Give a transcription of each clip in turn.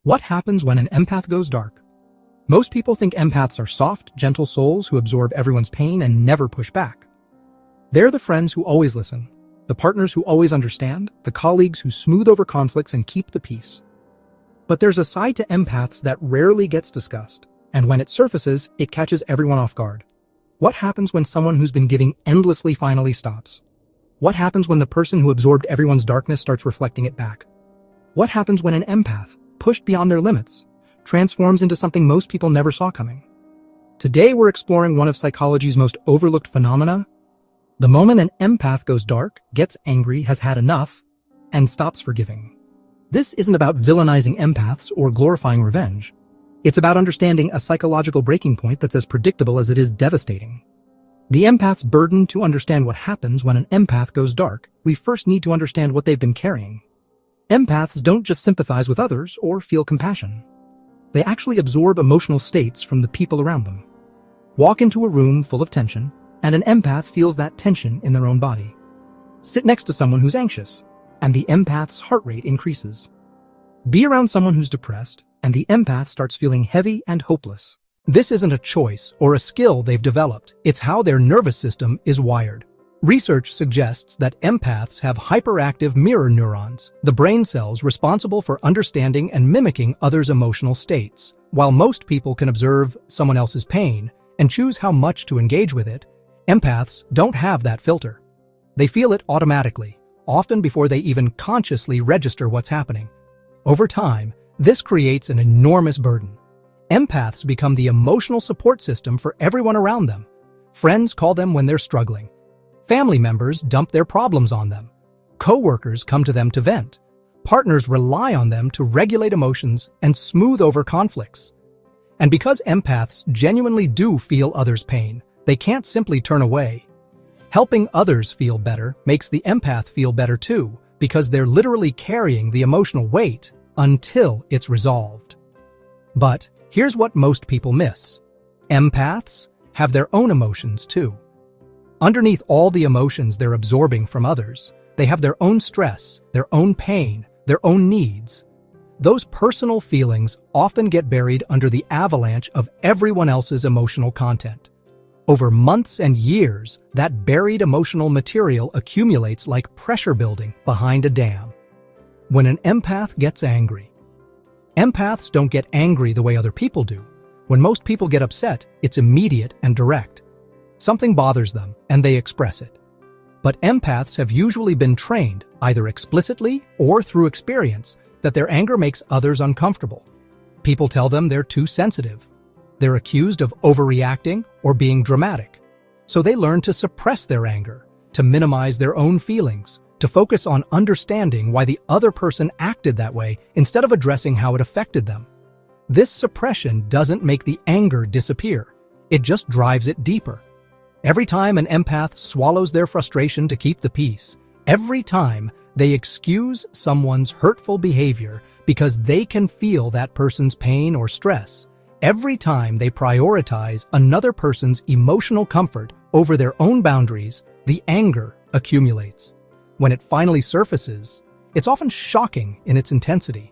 What happens when an empath goes dark? Most people think empaths are soft, gentle souls who absorb everyone's pain and never push back. They're the friends who always listen, the partners who always understand, the colleagues who smooth over conflicts and keep the peace. But there's a side to empaths that rarely gets discussed, and when it surfaces, it catches everyone off guard. What happens when someone who's been giving endlessly finally stops? What happens when the person who absorbed everyone's darkness starts reflecting it back? What happens when an empath, pushed beyond their limits, transforms into something most people never saw coming? Today we're exploring one of psychology's most overlooked phenomena: the moment an empath goes dark, gets angry, has had enough, and stops forgiving. This isn't about villainizing empaths or glorifying revenge. It's about understanding a psychological breaking point that's as predictable as it is devastating. The empath's burden to understand what happens when an empath goes dark. We first need to understand what they've been carrying. Empaths don't just sympathize with others or feel compassion. They actually absorb emotional states from the people around them. Walk into a room full of tension, and an empath feels that tension in their own body. Sit next to someone who's anxious, and the empath's heart rate increases. Be around someone who's depressed, and the empath starts feeling heavy and hopeless. This isn't a choice or a skill they've developed. It's how their nervous system is wired. Research suggests that empaths have hyperactive mirror neurons, the brain cells responsible for understanding and mimicking others' emotional states. While most people can observe someone else's pain and choose how much to engage with it, empaths don't have that filter. They feel it automatically, often before they even consciously register what's happening. Over time, this creates an enormous burden. Empaths become the emotional support system for everyone around them. Friends call them when they're struggling. Family members dump their problems on them. Co-workers come to them to vent. Partners rely on them to regulate emotions and smooth over conflicts. And because empaths genuinely do feel others' pain, they can't simply turn away. Helping others feel better makes the empath feel better too, because they're literally carrying the emotional weight until it's resolved. But here's what most people miss. Empaths have their own emotions too. Underneath all the emotions they're absorbing from others, they have their own stress, their own pain, their own needs. Those personal feelings often get buried under the avalanche of everyone else's emotional content. Over months and years, that buried emotional material accumulates like pressure building behind a dam. When an empath gets angry, empaths don't get angry the way other people do. When most people get upset, it's immediate and direct. Something bothers them, and they express it. But empaths have usually been trained, either explicitly or through experience, that their anger makes others uncomfortable. People tell them they're too sensitive. They're accused of overreacting or being dramatic. So they learn to suppress their anger, to minimize their own feelings, to focus on understanding why the other person acted that way instead of addressing how it affected them. This suppression doesn't make the anger disappear. It just drives it deeper. Every time an empath swallows their frustration to keep the peace, every time they excuse someone's hurtful behavior because they can feel that person's pain or stress, every time they prioritize another person's emotional comfort over their own boundaries, the anger accumulates. When it finally surfaces, it's often shocking in its intensity.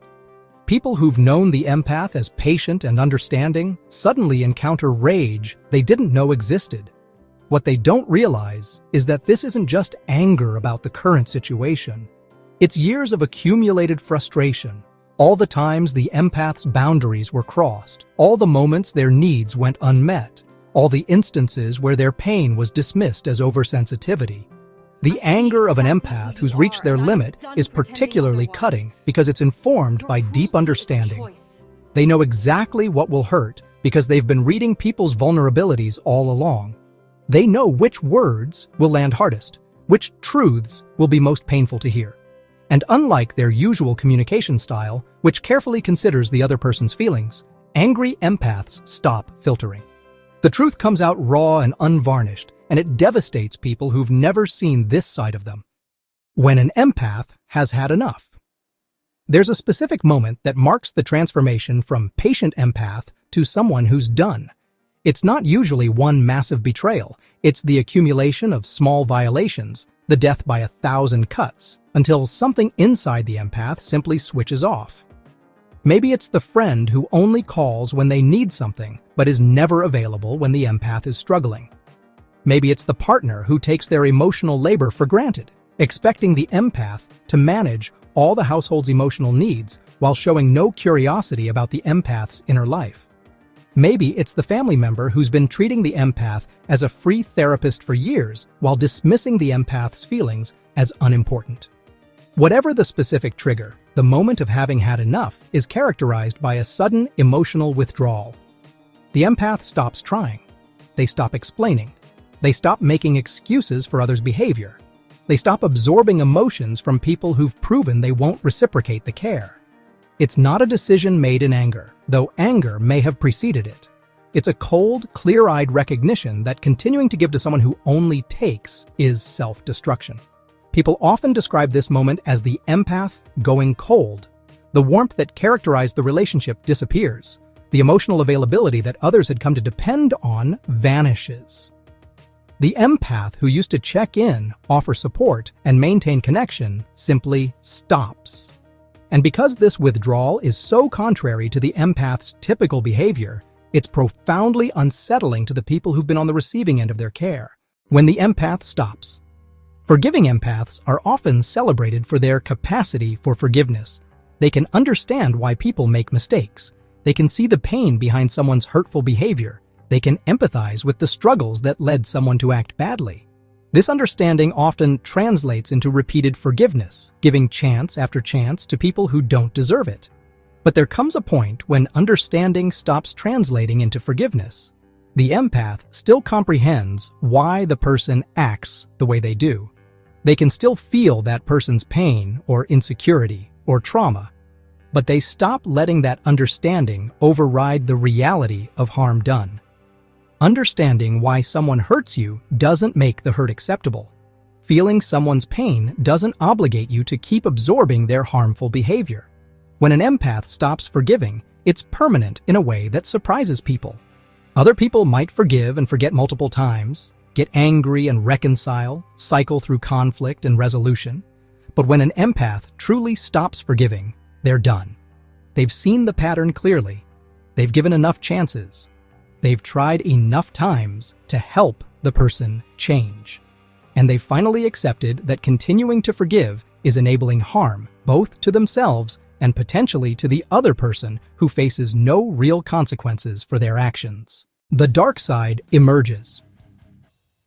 People who've known the empath as patient and understanding suddenly encounter rage they didn't know existed. What they don't realize is that this isn't just anger about the current situation. It's years of accumulated frustration, all the times the empath's boundaries were crossed, all the moments their needs went unmet, all the instances where their pain was dismissed as oversensitivity. The anger of an empath who's reached their limit is particularly cutting because it's informed by deep understanding. They know exactly what will hurt because they've been reading people's vulnerabilities all along. They know which words will land hardest, which truths will be most painful to hear. And unlike their usual communication style, which carefully considers the other person's feelings, angry empaths stop filtering. The truth comes out raw and unvarnished, and it devastates people who've never seen this side of them. When an empath has had enough. There's a specific moment that marks the transformation from patient empath to someone who's done. It's not usually one massive betrayal. It's the accumulation of small violations, the death by 1,000 cuts, until something inside the empath simply switches off. Maybe it's the friend who only calls when they need something, but is never available when the empath is struggling. Maybe it's the partner who takes their emotional labor for granted, expecting the empath to manage all the household's emotional needs while showing no curiosity about the empath's inner life. Maybe it's the family member who's been treating the empath as a free therapist for years while dismissing the empath's feelings as unimportant. Whatever the specific trigger, the moment of having had enough is characterized by a sudden emotional withdrawal. The empath stops trying. They stop explaining. They stop making excuses for others' behavior. They stop absorbing emotions from people who've proven they won't reciprocate the care. It's not a decision made in anger, though anger may have preceded it. It's a cold, clear-eyed recognition that continuing to give to someone who only takes is self-destruction. People often describe this moment as the empath going cold. The warmth that characterized the relationship disappears. The emotional availability that others had come to depend on vanishes. The empath who used to check in, offer support, and maintain connection simply stops. And because this withdrawal is so contrary to the empath's typical behavior, it's profoundly unsettling to the people who've been on the receiving end of their care. When the empath stops. Forgiving empaths are often celebrated for their capacity for forgiveness. They can understand why people make mistakes. They can see the pain behind someone's hurtful behavior. They can empathize with the struggles that led someone to act badly. This understanding often translates into repeated forgiveness, giving chance after chance to people who don't deserve it. But there comes a point when understanding stops translating into forgiveness. The empath still comprehends why the person acts the way they do. They can still feel that person's pain or insecurity or trauma, but they stop letting that understanding override the reality of harm done. Understanding why someone hurts you doesn't make the hurt acceptable. Feeling someone's pain doesn't obligate you to keep absorbing their harmful behavior. When an empath stops forgiving, it's permanent in a way that surprises people. Other people might forgive and forget multiple times, get angry and reconcile, cycle through conflict and resolution. But when an empath truly stops forgiving, they're done. They've seen the pattern clearly. They've given enough chances. They've tried enough times to help the person change. And they've finally accepted that continuing to forgive is enabling harm, both to themselves and potentially to the other person who faces no real consequences for their actions. The dark side emerges.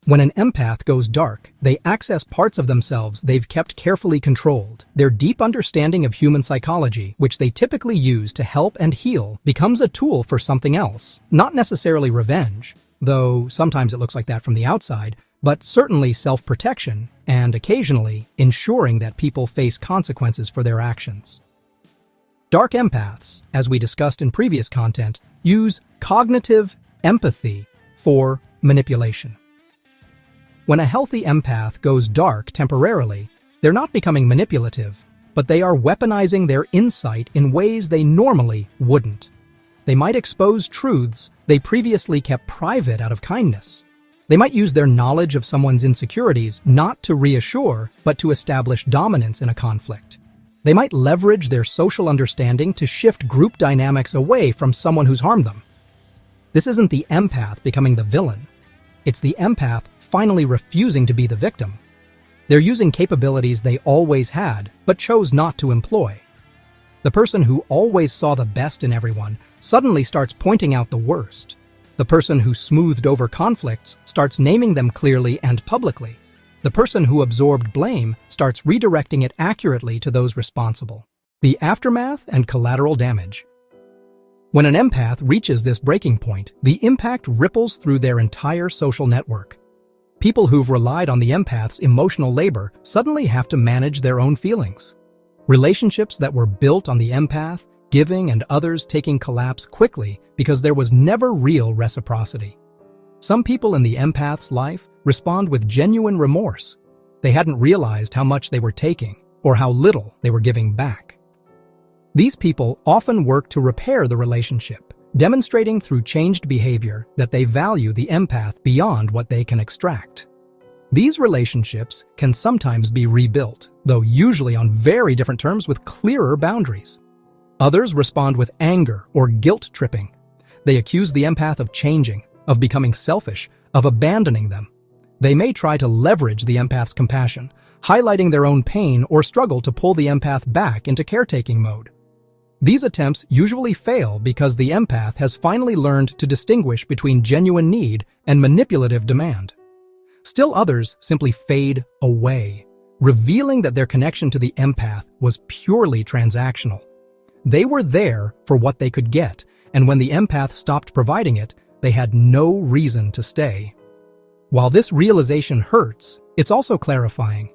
When an empath goes dark, they access parts of themselves they've kept carefully controlled. Their deep understanding of human psychology, which they typically use to help and heal, becomes a tool for something else. Not necessarily revenge, though sometimes it looks like that from the outside, but certainly self-protection and occasionally ensuring that people face consequences for their actions. Dark empaths, as we discussed in previous content, use cognitive empathy for manipulation. When a healthy empath goes dark temporarily, they're not becoming manipulative, but they are weaponizing their insight in ways they normally wouldn't. They might expose truths they previously kept private out of kindness. They might use their knowledge of someone's insecurities not to reassure, but to establish dominance in a conflict. They might leverage their social understanding to shift group dynamics away from someone who's harmed them. This isn't the empath becoming the villain. It's the empath finally refusing to be the victim. They're using capabilities they always had, but chose not to employ. The person who always saw the best in everyone suddenly starts pointing out the worst. The person who smoothed over conflicts starts naming them clearly and publicly. The person who absorbed blame starts redirecting it accurately to those responsible. The aftermath and collateral damage. When an empath reaches this breaking point, the impact ripples through their entire social network. People who've relied on the empath's emotional labor suddenly have to manage their own feelings. Relationships that were built on the empath, giving, and others taking collapse quickly because there was never real reciprocity. Some people in the empath's life respond with genuine remorse. They hadn't realized how much they were taking or how little they were giving back. These people often work to repair the relationship, demonstrating through changed behavior that they value the empath beyond what they can extract. These relationships can sometimes be rebuilt, though usually on very different terms with clearer boundaries. Others respond with anger or guilt tripping. They accuse the empath of changing, of becoming selfish, of abandoning them. They may try to leverage the empath's compassion, highlighting their own pain or struggle to pull the empath back into caretaking mode. These attempts usually fail because the empath has finally learned to distinguish between genuine need and manipulative demand. Still others simply fade away, revealing that their connection to the empath was purely transactional. They were there for what they could get, and when the empath stopped providing it, they had no reason to stay. While this realization hurts, it's also clarifying.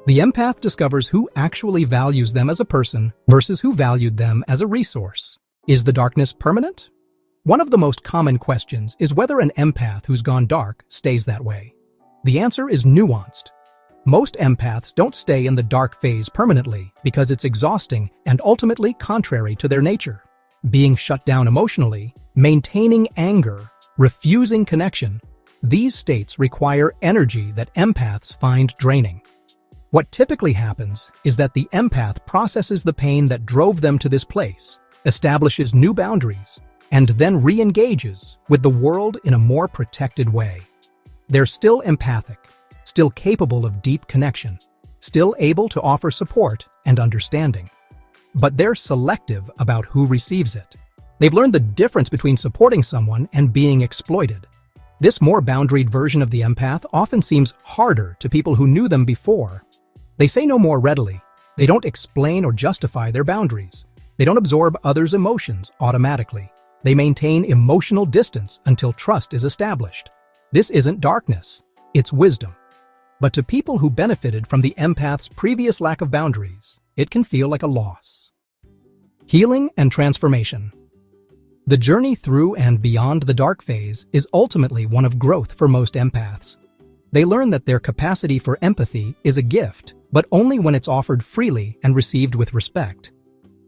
The empath discovers who actually values them as a person versus who valued them as a resource. Is the darkness permanent? One of the most common questions is whether an empath who's gone dark stays that way. The answer is nuanced. Most empaths don't stay in the dark phase permanently because it's exhausting and ultimately contrary to their nature. Being shut down emotionally, maintaining anger, refusing connection, these states require energy that empaths find draining. What typically happens is that the empath processes the pain that drove them to this place, establishes new boundaries, and then re-engages with the world in a more protected way. They're still empathic, still capable of deep connection, still able to offer support and understanding. But they're selective about who receives it. They've learned the difference between supporting someone and being exploited. This more boundaried version of the empath often seems harder to people who knew them before. They say no more readily. They don't explain or justify their boundaries. They don't absorb others' emotions automatically. They maintain emotional distance until trust is established. This isn't darkness, it's wisdom. But to people who benefited from the empath's previous lack of boundaries, it can feel like a loss. Healing and transformation. The journey through and beyond the dark phase is ultimately one of growth for most empaths. They learn that their capacity for empathy is a gift, but only when it's offered freely and received with respect.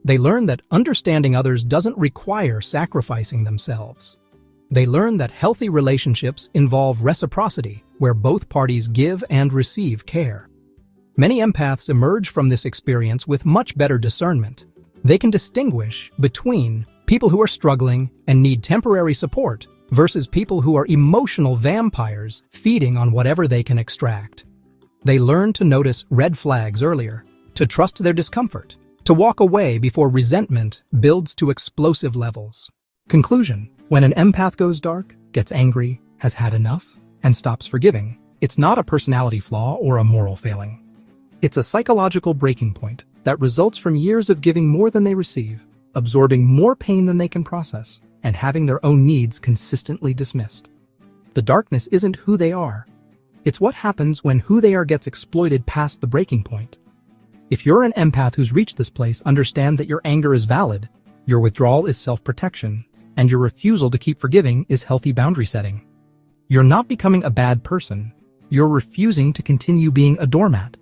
They learn that understanding others doesn't require sacrificing themselves. They learn that healthy relationships involve reciprocity, where both parties give and receive care. Many empaths emerge from this experience with much better discernment. They can distinguish between people who are struggling and need temporary support versus people who are emotional vampires feeding on whatever they can extract. They learn to notice red flags earlier, to trust their discomfort, to walk away before resentment builds to explosive levels. Conclusion: when an empath goes dark, gets angry, has had enough, and stops forgiving, it's not a personality flaw or a moral failing. It's a psychological breaking point that results from years of giving more than they receive, absorbing more pain than they can process, and having their own needs consistently dismissed. The darkness isn't who they are. It's what happens when who they are gets exploited past the breaking point. If you're an empath who's reached this place, understand that your anger is valid, your withdrawal is self-protection, and your refusal to keep forgiving is healthy boundary setting. You're not becoming a bad person. You're refusing to continue being a doormat.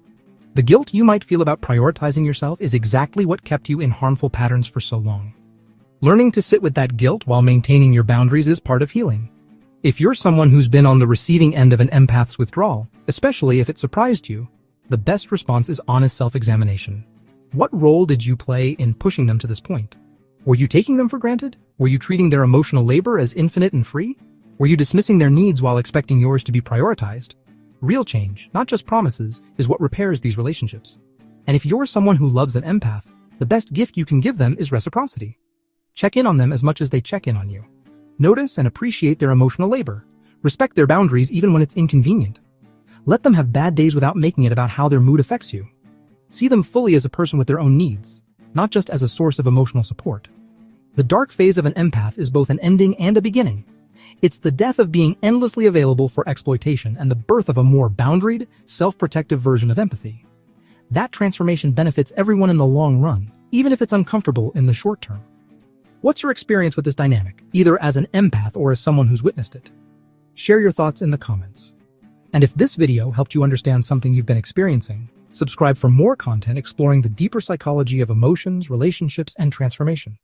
The guilt you might feel about prioritizing yourself is exactly what kept you in harmful patterns for so long. Learning to sit with that guilt while maintaining your boundaries is part of healing. If you're someone who's been on the receiving end of an empath's withdrawal, especially if it surprised you, the best response is honest self-examination. What role did you play in pushing them to this point? Were you taking them for granted? Were you treating their emotional labor as infinite and free? Were you dismissing their needs while expecting yours to be prioritized? Real change, not just promises, is what repairs these relationships. And if you're someone who loves an empath, the best gift you can give them is reciprocity. Check in on them as much as they check in on you. Notice and appreciate their emotional labor. Respect their boundaries even when it's inconvenient. Let them have bad days without making it about how their mood affects you. See them fully as a person with their own needs, not just as a source of emotional support. The dark phase of an empath is both an ending and a beginning. It's the death of being endlessly available for exploitation and the birth of a more boundaried, self-protective version of empathy. That transformation benefits everyone in the long run, even if it's uncomfortable in the short term. What's your experience with this dynamic, either as an empath or as someone who's witnessed it? Share your thoughts in the comments. And if this video helped you understand something you've been experiencing, subscribe for more content exploring the deeper psychology of emotions, relationships, and transformation.